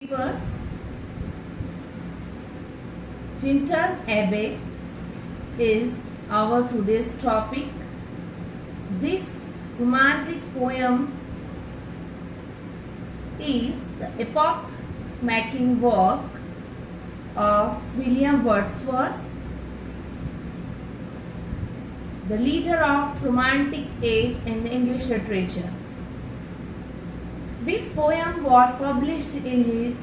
Viewers, Tintern Abbey is our today's topic. This romantic poem is the epoch-making work of William Wordsworth, the leader of Romantic age in English literature. This poem was published in his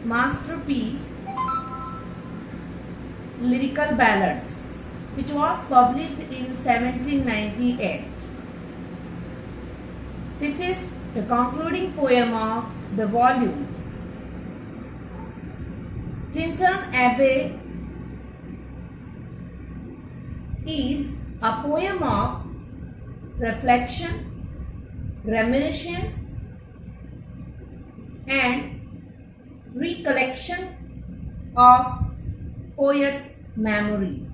masterpiece Lyrical Ballads, which was published in 1798. This is the concluding poem of the volume. Tintern Abbey is a poem of reflection, reminiscence, and recollection of poet's memories.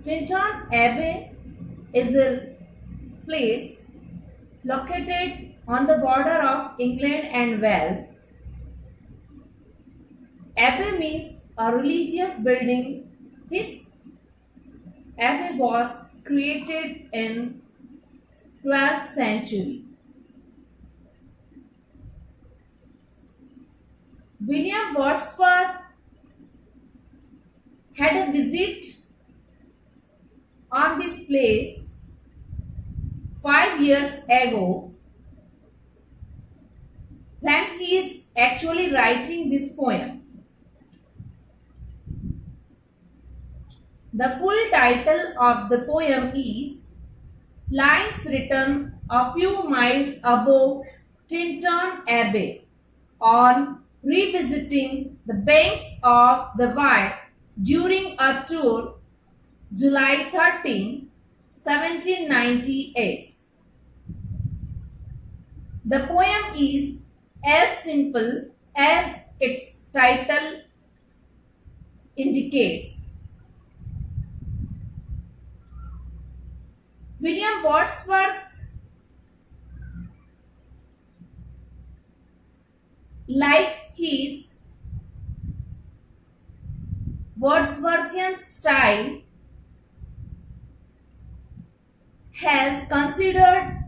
Tintern Abbey is a place located on the border of England and Wales. Abbey means a religious building. This abbey was created in 12th century. William Wordsworth had a visit on this place 5 years ago when he is actually writing this poem. The full title of the poem is Lines Written a Few Miles Above Tintern Abbey on Revisiting the Banks of the Wye during a tour July 13, 1798. The poem is as simple as its title indicates. William Wordsworth, like his Wordsworthian style, has considered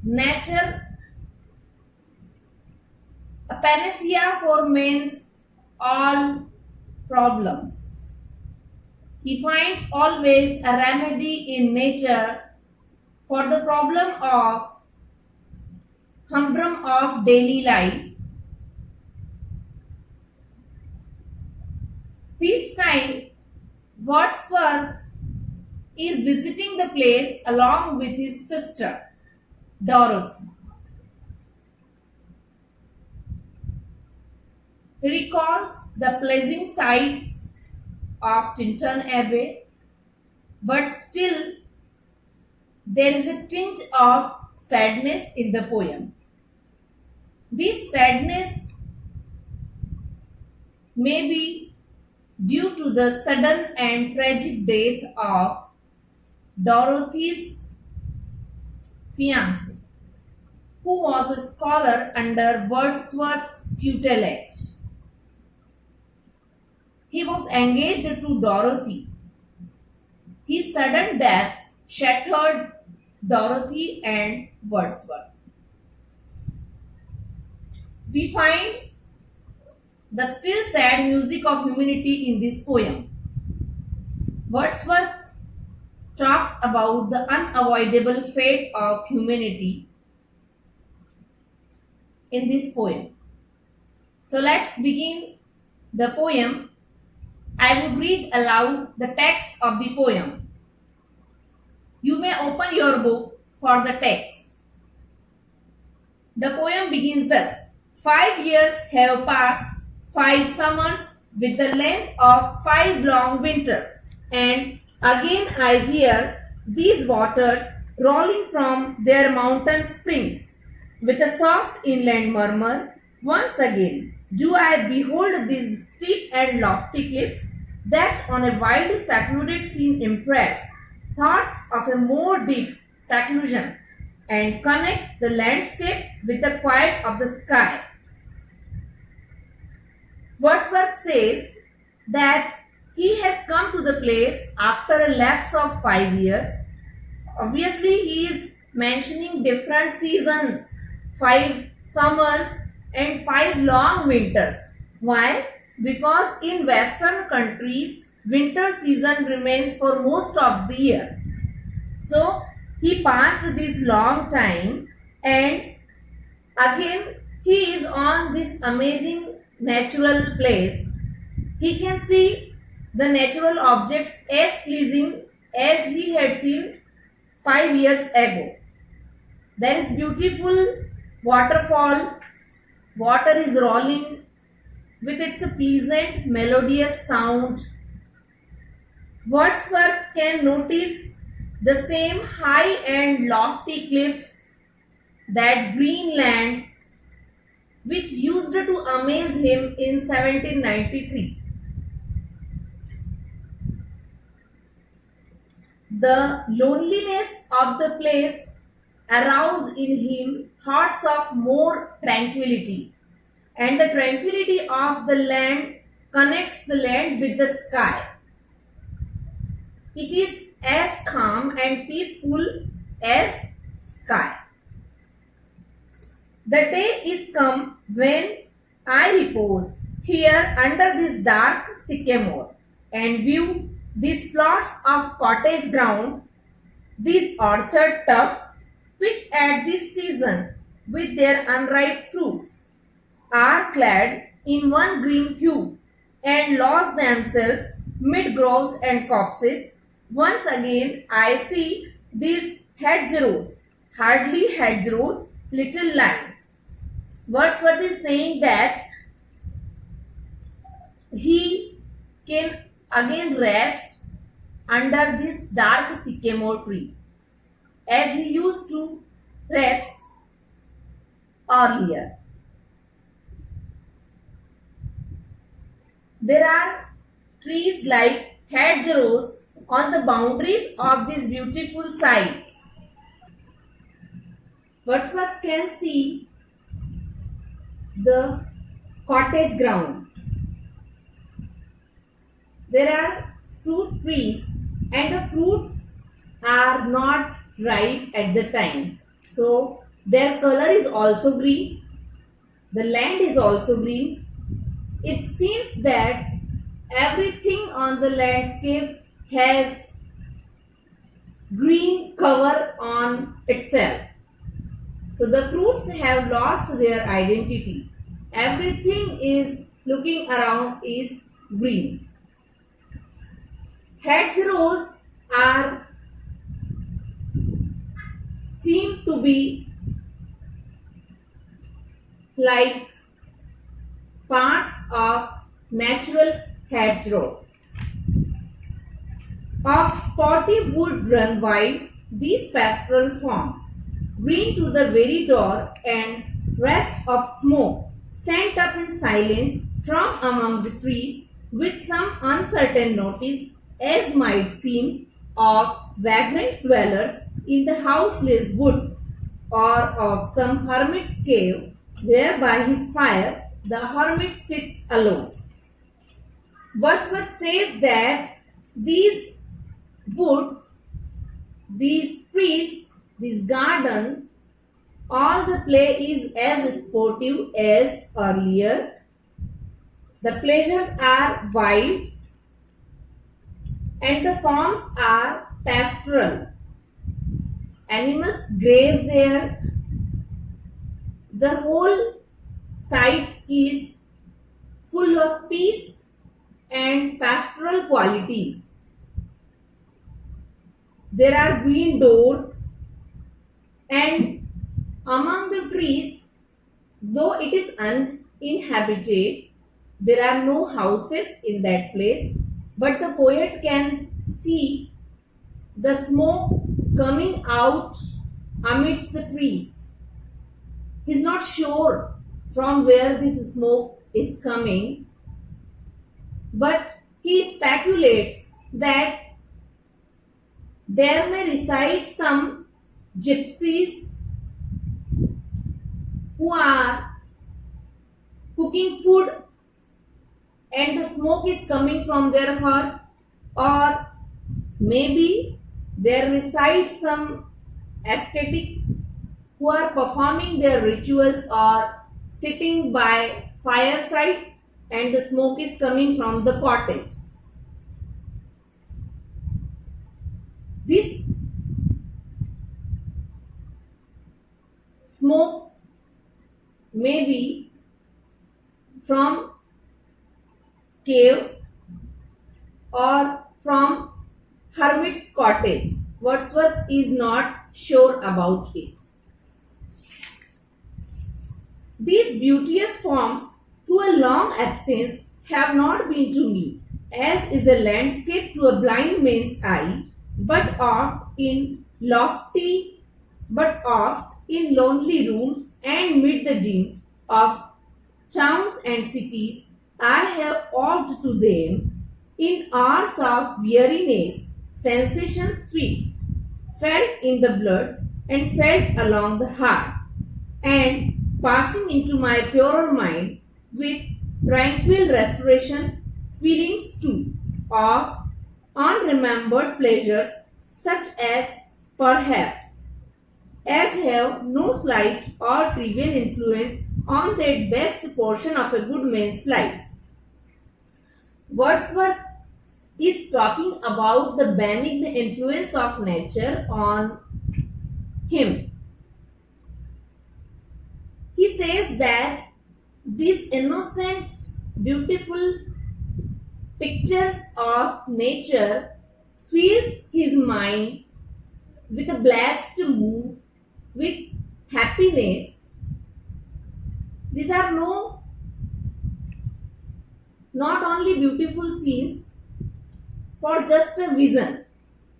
nature a panacea for men's all problems. He finds always a remedy in nature for the problem of humdrum of daily life. This time, Wordsworth is visiting the place along with his sister, Dorothy. He recalls the pleasing sights of Tintern Abbey, but still there is a tinge of sadness in the poem. This sadness may be due to the sudden and tragic death of Dorothy's fiancé, who was a scholar under Wordsworth's tutelage. He was engaged to Dorothy. His sudden death shattered Dorothy and Wordsworth. We find the still sad music of humanity in this poem. Wordsworth talks about the unavoidable fate of humanity in this poem. So let's begin the poem. I would read aloud the text of the poem. You may open your book for the text. The poem begins thus. 5 years have passed, 5 summers with the length of 5 long winters, and again I hear these waters rolling from their mountain springs. With a soft inland murmur, once again do I behold these steep and lofty cliffs that on a wild secluded scene impress thoughts of a more deep seclusion and connect the landscape with the quiet of the sky. Wordsworth says that he has come to the place after a lapse of 5 years. Obviously, he is mentioning different seasons, 5 summers and 5 long winters. Why? Because in Western countries, winter season remains for most of the year. So he passed this long time, and again he is on this amazing natural place. He can see the natural objects as pleasing as he had seen 5 years ago. There is beautiful waterfall, water is rolling with its pleasant melodious sound. Wordsworth can notice the same high and lofty cliffs, that green land which used to amaze him in 1793. The loneliness of the place aroused in him thoughts of more tranquility, and the tranquility of the land connects the land with the sky. It is as calm and peaceful as sky. The day is come when I repose here under this dark sycamore and view these plots of cottage ground, these orchard tubs, which at this season, with their unripe fruits, are clad in one green hue and lose themselves mid groves and copses. Once again I see these hedgerows, hardly hedgerows, little lines. Wordsworth is saying that he can again rest under this dark sycamore tree as he used to rest earlier. There are trees like hedgerows on the boundaries of this beautiful site. Wordsworth can see the cottage ground. There are fruit trees, and the fruits are not ripe at the time. So their color is also green. The land is also green. It seems that everything on the landscape has green cover on itself. So the fruits have lost their identity. Everything is looking around is green. Hedgerows are seem to be like parts of natural hedgerows. Of spotty wood run wide these pastoral forms, green to the very door, and wreaths of smoke sent up in silence from among the trees, with some uncertain notice, as might seem, of vagrant dwellers in the houseless woods, or of some hermit's cave, where by his fire the hermit sits alone. Wordsworth says that these woods, these trees, these gardens, all the play is as sportive as earlier. The pleasures are wild and the forms are pastoral. Animals graze there. The whole site is full of peace and pastoral qualities. There are green doors, and among the trees, though it is uninhabited, there are no houses in that place, but the poet can see the smoke coming out amidst the trees. He is not sure from where this smoke is coming, but he speculates that there may reside some gypsies who are cooking food and the smoke is coming from their hearth, or maybe there resides some ascetic who are performing their rituals or sitting by fireside and the smoke is coming from the cottage. This smoke may be from cave or from hermit's cottage. Wordsworth is not sure about it. These beauteous forms, through a long absence, have not been to me, as is a landscape to a blind man's eye, but oft in lonely rooms and mid the din of towns and cities. I have walked to them in hours of weariness, sensations sweet, felt in the blood and felt along the heart, and passing into my purer mind with tranquil restoration, feelings too of unremembered pleasures, such as perhaps as have no slight or trivial influence on that best portion of a good man's life. Wordsworth is talking about the benign influence of nature on him. He says that these innocent, beautiful pictures of nature fills his mind with a blessed mood, with happiness. These are not only beautiful scenes for just a vision,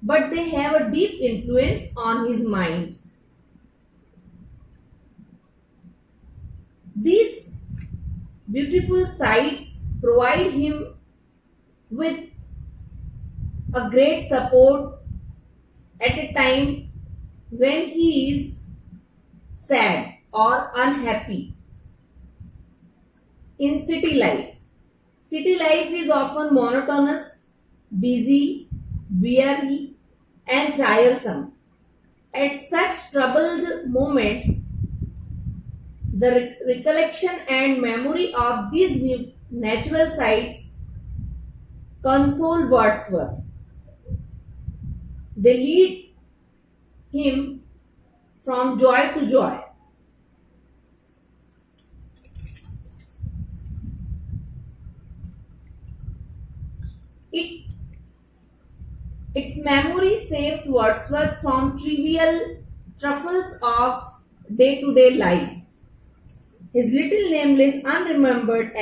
but they have a deep influence on his mind. These beautiful sights provide him with a great support at a time when he is sad or unhappy in city life. City life is often monotonous, busy, weary, and tiresome. At such troubled moments, the recollection and memory of these new natural sights console Wordsworth. They lead him from joy to joy. Its memory saves Wordsworth from trivial truffles of day-to-day life. His little nameless unremembered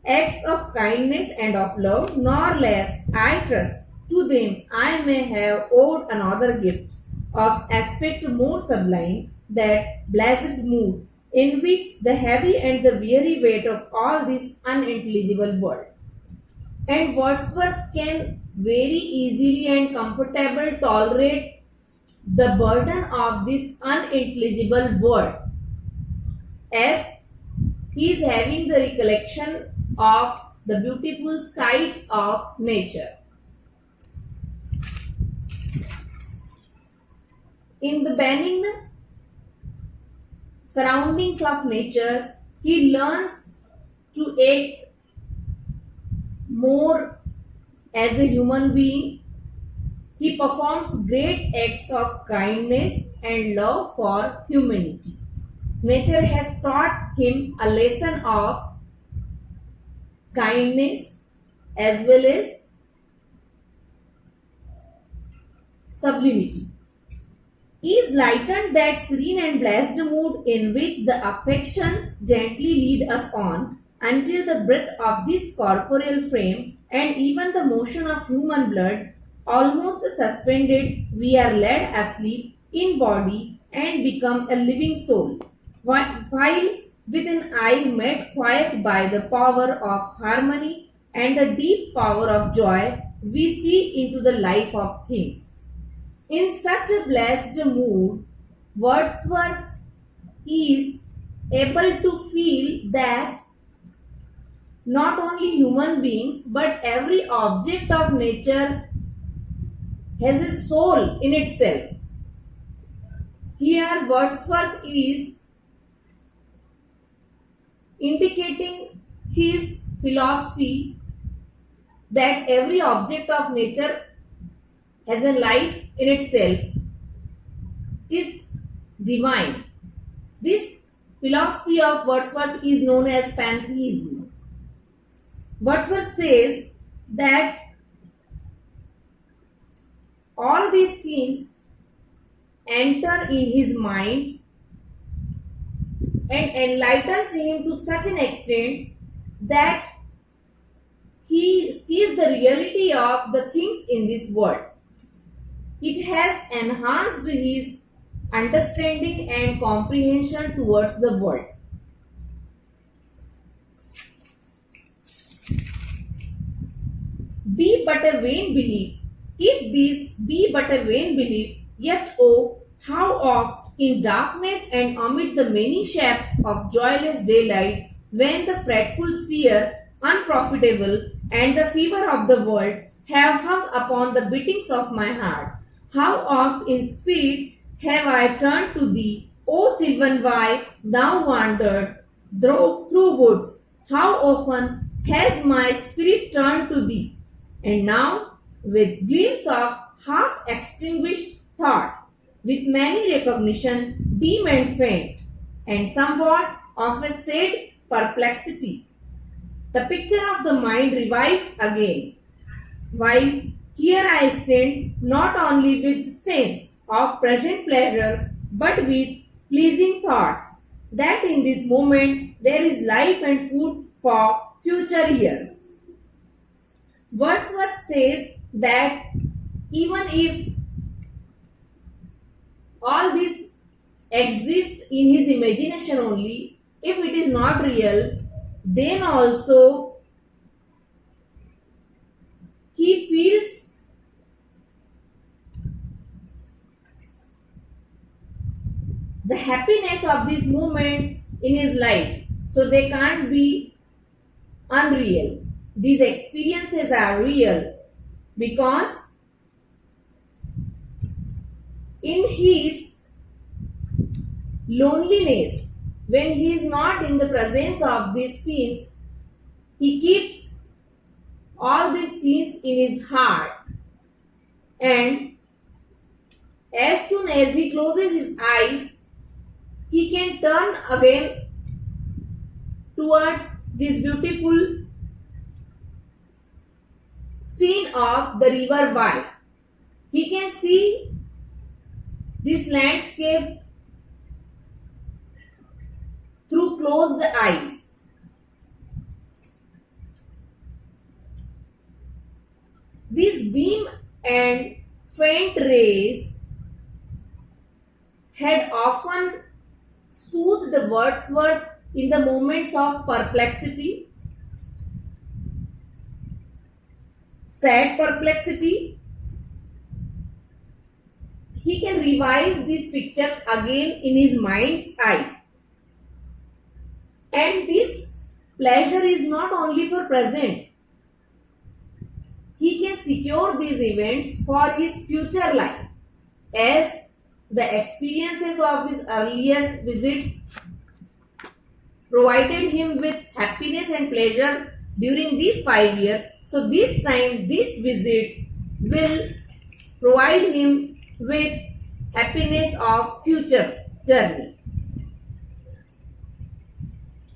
acts of kindness and of love, nor less, I trust, to them I may have owed another gift of aspect more sublime, that blessed mood in which the heavy and the weary weight of all this unintelligible world. And Wordsworth can very easily and comfortably tolerate the burden of this unintelligible world, as he is having the recollection of the beautiful sights of nature. In the benign surroundings of nature, he learns to act more as a human being. He performs great acts of kindness and love for humanity. Nature has taught him a lesson of kindness as well as sublimity. He is lightened that serene and blessed mood in which the affections gently lead us on until the breath of this corporeal frame and even the motion of human blood almost suspended, we are led asleep in body and become a living soul, while with an eye made quiet by the power of harmony and the deep power of joy, we see into the life of things. In such a blessed mood, Wordsworth is able to feel that not only human beings but every object of nature has a soul in itself. Here Wordsworth is indicating his philosophy that every object of nature has a life in itself. It is divine. This philosophy of Wordsworth is known as pantheism. Wordsworth says that all these scenes enter in his mind and enlightens him to such an extent that he sees the reality of the things in this world. It has enhanced his understanding and comprehension towards the world. Be but a vain belief. If this be but a vain belief, yet oh, how oft in darkness and amid the many shapes of joyless daylight, when the fretful steer, unprofitable, and the fever of the world have hung upon the beatings of my heart, how oft in spirit have I turned to thee, O Sylvan, why thou wandered through woods? How often has my spirit turned to thee? And now, with gleams of half extinguished thought, with many recognition dim and faint, and somewhat of a sad perplexity, the picture of the mind revives again, while here I stand not only with sense of present pleasure, but with pleasing thoughts, that in this moment there is life and food for future years. Wordsworth says that even if all this exists in his imagination only, if it is not real, then also he feels the happiness of these moments in his life. So they can't be unreal. These experiences are real because in his loneliness, when he is not in the presence of these scenes, he keeps all these scenes in his heart, and as soon as he closes his eyes, he can turn again towards this beautiful scene of the river Wye. He can see this landscape through closed eyes. These dim and faint rays had often soothed Wordsworth in the moments of perplexity, sad perplexity. He can revive these pictures again in his mind's eye. And this pleasure is not only for present. He can secure these events for his future life, as the experiences of his earlier visit provided him with happiness and pleasure during these 5 years. So this time, this visit will provide him with happiness of future journey.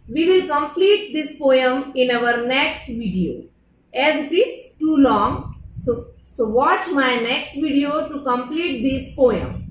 We will complete this poem in our next video, as it is too long. So watch my next video to complete this poem.